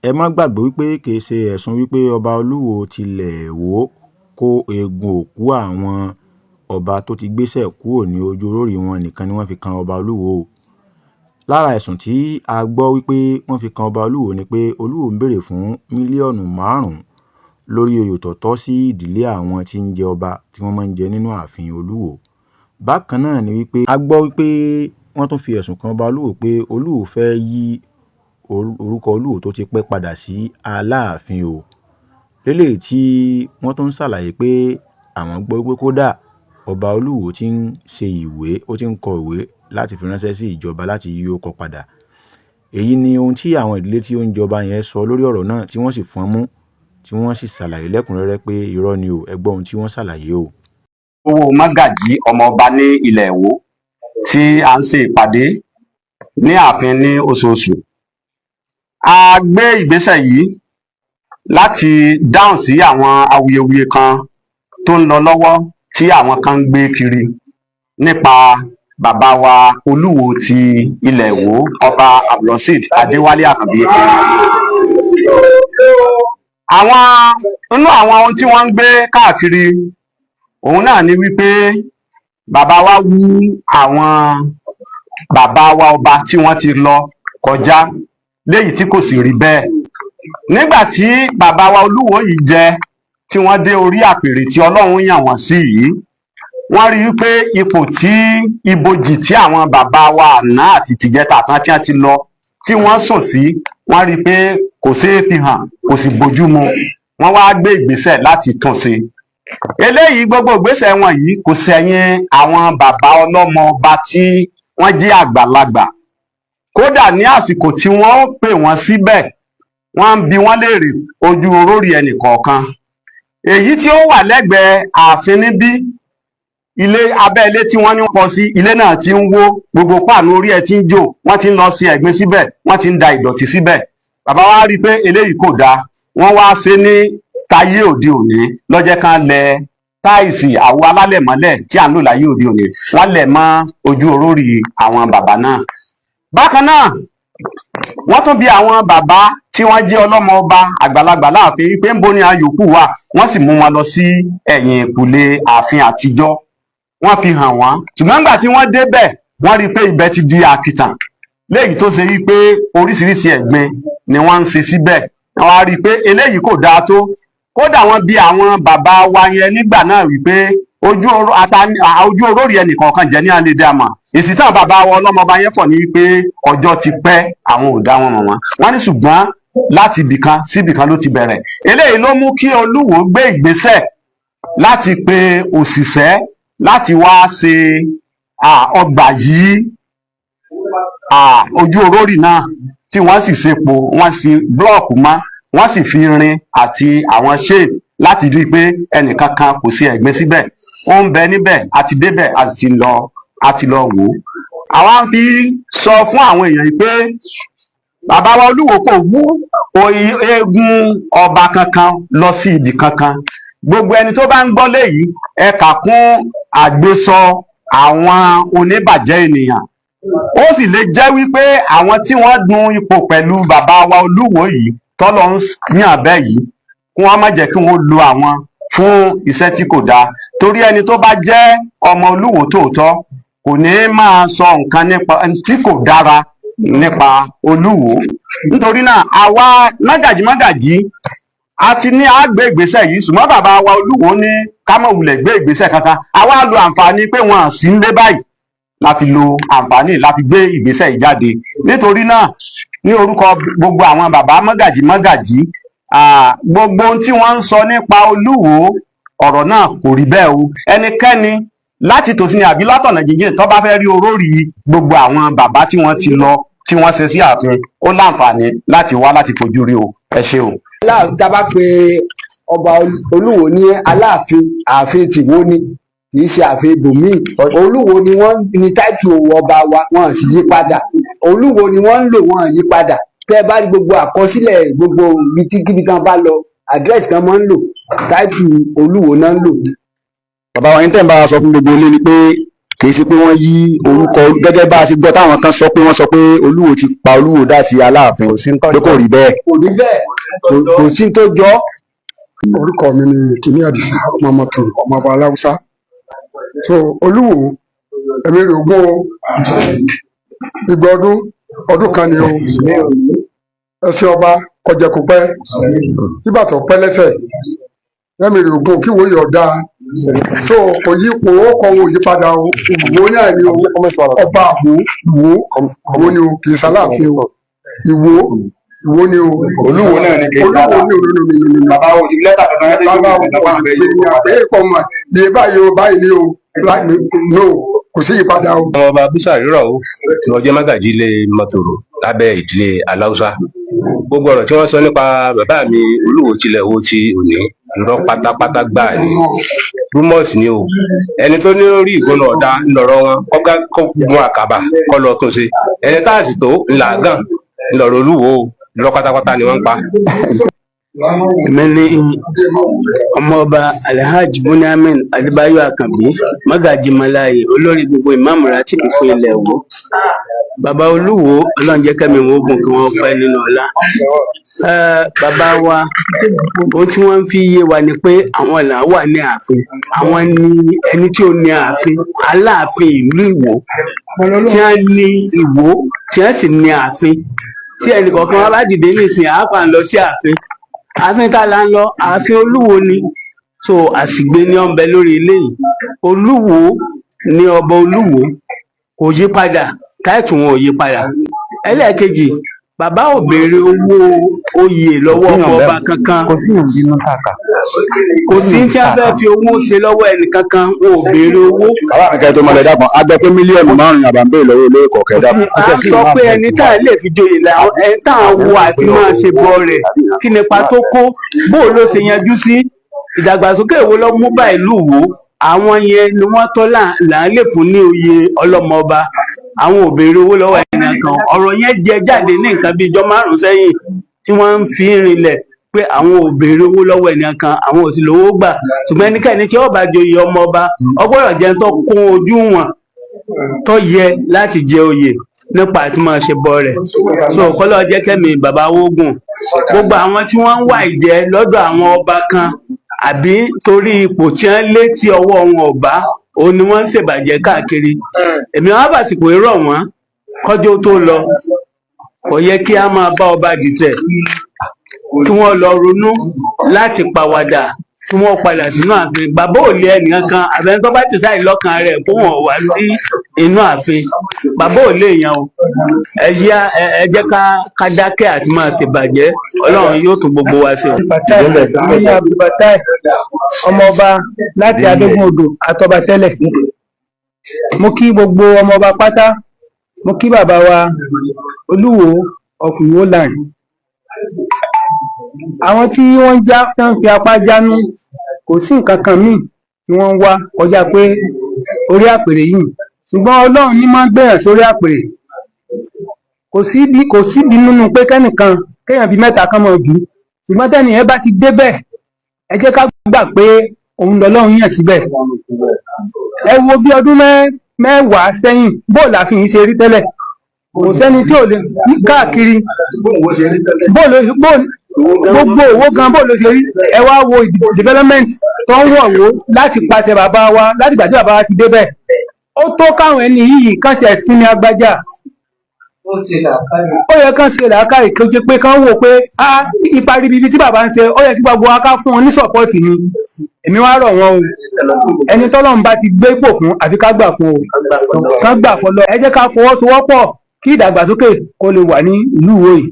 ẹ má gbàgbé wípé kì í ṣe ẹ̀sùn wípé ọba Olúwo tilẹ̀ Ìwó kó eegun òkú àwọn ọba tó ti gbéṣẹ̀ kúrò ní ojú orórì wọn nìkan ni wọ́n fi kan ọba Olúwo o. Lára ẹ̀sùn tí a gbọ́ wípé wọ́n fi kan ọba Olúwo ni pé Olúwo ń béèrè fún mílíọ̀nù 5 lórí oyè tó tọ́ sí ìdílé àwọn tí ń jẹ ọba tí wọ́n máa ń jẹ nínú ààfin Olúwo. Bákan náà ni wípé a gbọ́ wípé wọ́n tún fi ẹ̀sùn kan ọba Olúwo pé Olúwo fẹ́ yí orúkọ Olúwo tó ti pẹ́ padà sí Aláàfin o. Lélèyìí tí wọ́n tún ń ṣàlàyé pé àwọn gbọ́ wípé kódà ọba Olúwo ti ń ṣe ìwé, ó ti ń kọ ìwé láti fi ránṣẹ́ sí ìjọba láti yí orúkọ padà. Èyí ni ohun tí àwọn ìdílé tí ó ń jọba yẹn sọ lórí ọ̀rọ̀ náà tí wọ́n sì fọ́n mú, tí wọ́n sì ṣàlàyé lẹ́kùnrẹ́rẹ́ pé irọ́ ni o. Ẹ gbọ́ ohun tí wọ́n ṣàlàyé o. Owó Mágàjí ọmọọba ní ilẹ̀ Ìwó tí a ń ṣe ìpàdé ní ààfin ní oṣooṣù. A gbé ìgbésẹ̀ yìí láti dáhùn sí àwọn awuyewuye kan tó ń lọ lọ́wọ́ tí àwọn kan ń gbé kiri nípa bàbá wa Olúwo ti ilẹ̀ Ìwó, ọba Abdulrasheed Adéwálé Àkànbí. Nínú àwọn ohun tí wọ́n ń gbé káàkiri òun náà ni wípé bàbá wa wú àwọn bàbá wa ọba tí wọ́n ti lọ kọjá, léyìí tí kò sì rí bẹ́ẹ̀. Nígbà tí bàbá wa Olúwo yìí jẹ, tí wọ́n dé orí àpèrè tí Ọlọ́run yàn wọ́n sí yìí, wọ́n rí wípé ipò tí ibojì tí àwọn bàbá wa àná àti tìjẹta kan tí wọ́n ti lọ tí wọ́n sùn sí, wọ́n rí pé kò ṣeé fi hàn, kò sì bójú mu. Wọ́n wá gbé ìgbésẹ̀ láti tún ṣe. Eléyìí, gbogbo ìgbésẹ̀ wọn yìí kò sẹ̀yìn àwọn bàbá ọlọ́mọ ọba tí wọ́n jẹ́ àgbàlagbà. Kódà ní àsìkò tí wọ́n pè wọ́n síbẹ̀, wọ́n ń bi wọ́n léèrè ojú orórì ẹnì kọ̀ọ̀kan. Èyí tí ó wà lẹ́gbẹ̀ẹ́ ààfin níbí, abẹ́ ilé tí wọ́n ní pọ̀ sí, ilé náà ti ń wó, gbogbo páànù orí ẹ̀ ti ń jò, wọ́n ti ń lọ sí ẹ̀gbin síbẹ̀, wọ́n ti ń da ìdọ̀tí síbẹ̀. Bàbá wa rí i pé eléyìí kò dáa, wọ́n wá ṣe ní táyé òde òní lọ́jẹ́ kan lẹ táìsì àwo alálẹ̀mọ́lẹ̀ tí à ń lò láyé òde òní, wọ́n lẹ̀ mọ́ ojú orórì àwọn bàbá náà. Bákan náà, wọ́n tún bi àwọn bàbá tí wọ́n jẹ́ ọlọ́mọ ọba àgbàlagbà láàfin wípé ń bo ni àwọn yòókù wà, wọ́n sì mú wọn lọ sí ẹ̀yìn ìkùlé ààfin àtijọ́. Wọ́n fi hàn wọ́n, ṣùgbọ́n nígbà tí wọ́n débẹ̀, wọ́n rí i pé ibẹ̀ ti di àkìtàn, léyìí tó ṣe wípé oríṣiríṣi ẹ̀gbin ni wọ́n ń ṣe síbẹ̀. Wọ́n á rí i pé eléyìí kò dáa tó. Kódà wọ́n bi àwọn bàbá wa yẹn nígbà náà wípé ojú orórì ẹnìkọ̀ọ̀kan jẹ́ ní alẹ́ dàmà. Èsì táwọn bàbá wa ọlọ́mọba yẹn fọ̀ ní wípé ọjọ́ ti pẹ́, àwọn ò dá wọn mọ̀ wọ́n. Wọ́n ní ṣùgbọ́n láti ibìkan sí ibìkan ló ti bẹ̀rẹ̀. Eléyìí ló mú kí Olúwo gbé ìgbésẹ̀ láti pe òṣìṣẹ́ láti wá ṣe ọgbà yìí ojú orórì náà, tí wọ́n sì ṣepo, wọ́n fi blọọkù mọ́, wọ́n sì fi irin àti àwọn ṣéè láti rí i pé ẹnìkan kan kò sí ẹ̀gbin síbẹ̀. Ó ń bẹ níbẹ̀, a ti débẹ̀, a ti lọ wò ó. Àwa ń fi sọ fún àwọn èèyàn yìí pé bàbá wa Olúwo kò wú eégún ọba kankan lọ sí ibì kankan. Gbogbo ẹni tó bá ń gbọ́ léyìí, ẹ kà kún àgbésọ àwọn oníbàjẹ́ ènìyàn. Ó sì lè jẹ́ wípé àwọn tí wọ́n dun ipò pẹ̀lú bàbá wa Olúwo yìí tọ́lọ́ ń yàn bẹ́ẹ̀ yìí, kí wọ́n má jẹ́ kí wọ́n lo àwọn fún iṣẹ́ tí kò dáa. Torí ẹni tó bá jẹ́ ọmọ Olúwo tòótọ́ kò ní máa sọ nǹkan nípa tí kò dára nípa Olúwo. Nítorí náà, àwa mágàjí a ti ní àgbé ìgbésẹ̀ yìí, ṣùgbọ́n bàbá wa Olúwo ní ká má wulẹ̀ gbé ìgbésẹ̀ kankan. Àwa lo àǹfààní pé wọn à sí nílé báyìí, la fi lo àǹfààní la fi gbé ìgbésẹ̀ yìí jáde. Nítorí náà, ní orúkọ gbogbo àwọn bàbá mágàjí, gbogbo ohun tí wọ́n ń sọ nípa Olúwo, ọ̀rọ̀ náà kò rí bẹ́ẹ̀ o. Ẹnikẹ́ni láti tòsí ni àbí látọ̀nà jíjìn tó bá fẹ́ rí orórì gbogbo àwọn bàbá tí wọ́n ti lọ, tí wọ́n ṣe sí ààfin, ó láǹfààní láti wá láti fojú rí o. Ẹ ṣé o. Tá bá pe ọba Olúwo ní Aláàfin, ààfin tìwó ni, kì í ṣe ààfin ibòmíì. Olúwo ni wọ́n ní táìtù ọba wa, wọn sì yí padà. Olúwo ni wọ́n ń lò, wọn yí padà. Tẹ́ bá rí gbogbo àkọsílẹ̀, gbogbo ibikíbi kan bá lọ, àdírẹ́sì kan máa ń lò, táìtù Olúwo náà ń lò. Bàbá wa yín tẹ̀ ń bá a sọ fún gbogbo ilé ni pé kì í ṣe pé wọ́n yí orúkọ gẹ́gẹ́ bá a ṣe gbọ́ táwọn kan sọ pé wọ́n sọ pé Olúwo ti pa Olúwo dá sí Aláàfin pé kò rí bẹ́ẹ̀. kò rí bẹ́ẹ̀ kò sí tó jọ. orúkọ mi ni Kìíní Àdìsá ọmọ mọ́tò ọmọ ọba aláwùsá. so Olúwo ẹ̀mí rẹ̀ ogún o ìgbà ọdún kan ni o ẹsẹ̀ ọba kọjá kó pẹ́ bíbàtọ̀ pẹ́ lẹ́sẹ̀ ẹ̀mí rẹ̀ ogún kí wòye ọ̀dà so kò yí ipò ó kọ ohun òyípadà o Ìwó náà ni o ọba Ìwó ni o kì í ṣAláàfin o Ìwó ni o Olúwo náà ni kì í sábà bàbá o ti lẹ́tà kankan bàbá o bí báyìí ni o no kò sí ìpadà o. ọba Búsàrí rọ̀ ó tí wọ́n jẹ́ mágàjí ilé Mọ́tòrò lábẹ́ ìdílé Aláùsá. gbogbo ọ̀rọ̀ tí wọ́n sọ nípa bàbá mi Olúwo tilẹ̀ wo ti òní irọ́ pátápátá gbáà ni rumors ni o. ẹni tó ní orí ìgbóná ọ̀dà ńlọrọ̀ wọn kọ́gá kó gun àkàbà kọ́ lọ tún ṣe ẹni tá a sì tó ńlá gàn ńlọrọ̀ Olúwo irọ́ pátápátá ni wọ́n ń pa. èmi ní ọmọọba Alhaji Buniamin Adébáyọ̀ Àkànbí mágàjí Màláyé olórí gbogbo ìmáàmù Rátìbù fún ilẹ̀ Ìwó. bàbá Olúwo Ọlọ́run jẹ́ kẹ́mi wọn ogun kí wọ́n pẹ́ nínú ọlá. bàbá wa ohun tí wọ́n fi yé wa ni pé àwọn là wà ní ààfin, àwọn ni ẹni tí ó ní ààfin, Aláàfin ìlú Ìwó tí wọ́n ní Ìwó tí wọ́n sì ní ààfin. tí ẹnì kọ̀ọ̀kan wa bá dìde nísìnyí àáfà ń lọ sí ààfin tá la ń lọ ààfin Olúwo ni. so àsìgbé ni ó ń bẹ lórí ilé yìí. Olúwo ni ọba Olúwo kò yí padà, táìtù wọn ò yí padà. ẹlẹ́ẹ̀kejì, bàbá ò béèrè owó oyè lọ́wọ́ ọba kankan, kò sí tí a fẹ́ fi owó ṣe lọ́wọ́ ẹnì kankan, wọn ò béèrè owó. bàbá mi kẹ́ tó mọ lẹ́dá kan a gbọ́ pé mílíọ̀nù 5 àbámbé lọ́wọ́ olóyè kọ̀ọ̀kẹ́ dá. a sọ pé ẹni tá a lè fi joyè la ẹni tá a wo àti máa ṣe bọ rẹ̀ kí nípa tó kó bó ló ṣe yanjú sí. ìdàgbàsókè wo ló mú bá ìlú Ìwó? àwọn yẹn ni wọ́n tọ́ là ń lè fún ní oyè ọlọ́mọ ọba. àwọn ò béèrè owó lọ́wọ́ ẹnì kan. ọ̀rọ̀ yẹn jẹ jáde ní nǹkan bíi ijọ́ 5 sẹ́yìn tí wọ́n ń fi rinlẹ̀ pé àwọn ò béèrè owó lọ́wọ́ ẹnì kan, àwọn ò sì lówó gbà. ṣùgbọ́n ẹnikẹ́ni tí ó bá joyè ọmọ ọba ó gbọ́dọ̀ jẹ́ tó kún ojú wọn tó yẹ láti jẹ oyè nípa àti máa ṣe bọ rẹ̀. so kọ́lọ́ jẹ́ kẹ́mi bàbá wógùn. gbogbo àwọn tí wọ́n ń wá ìjẹ lọ́dọ̀ àwọn ọba kan àbí torí ipò tí wọ́n lé tí ọwọ́ wọn ò bá, òun ni wọ́n ń ṣèbàjẹ́ káàkiri. èmi wọn bàsìkò rọ̀ wọ́n kọjọ́ tó lọ, kò yẹ kí a máa bá ọba dìtẹ̀, kí wọ́n lọ ronú láti pàwàdà, kí wọ́n padà sínú ààfin. bàbá ò lé ẹnìkan kan àbẹ́ni tó bá tẹ̀sán ìlọ́kàn rẹ̀ kó wọ́n wá sí inú ààfin. bàbá ò lé èèyàn o. ẹ jẹ́ ká dákẹ́ àti máa ṣèbàjẹ́, Ọlọ́run yóò tún gbogbo wa ṣe. Abdulfatai ọmọọba láti Adógún Odò àtọba tẹ́lẹ̀. mo kí gbogbo ọmọọba pátá, mo kí bàbá wa Olúwo of Ìwó land. àwọn tí wọ́n tán fi apá jánu kò sí nǹkan kan míì tí wọ́n ń wá kọjá pé orí àpèrè yìí, ṣùgbọ́n Ọlọ́run ní máa ń gbéyàn sórí àpèrè. kò síbi nínú pé kéèyàn bíi 3 kan mọ̀ jù, ṣùgbọ́n tẹ́nìyẹn bá ti débẹ̀ ẹ jẹ́ ká gbà pé òun lọ́lọ́run yàn síbẹ̀. ẹ wo bí ọdún 10 sẹ́yìn bóòlù àfihàn yìí ṣe rí tẹ́lẹ̀, kò sẹ́ni tí ò lè ní káàkiri gbogbo owó gan bóòlù ṣe rí. ẹ wá wo development tó ń wọ̀ wó láti pàṣẹ bàbá wa láti gbà tí bàbá wa ti débẹ̀. ó tó káwọn ẹni yìí kàn ṣe ẹ̀sìn ní agbájá. ó yẹ kán ṣe làákàyè kí ó jẹ́ pé kán wò pé ipa ribibi tí bàbá ń ṣe ó yẹ kí gbogbo wa ká fún wọn ní sọ́pọ́ọ̀tì ni. èmi wá rọ̀ wọ́n o, ẹni tọ́lọ́run bá ti gbé ipò fún àfi ká gbà fún o, kán gbà fọlọ́. ẹ jẹ́ ká fọwọ́sowọ́pọ̀ kí ìdàgbàsókè kó lè wà ní ìlú Ìwó yìí.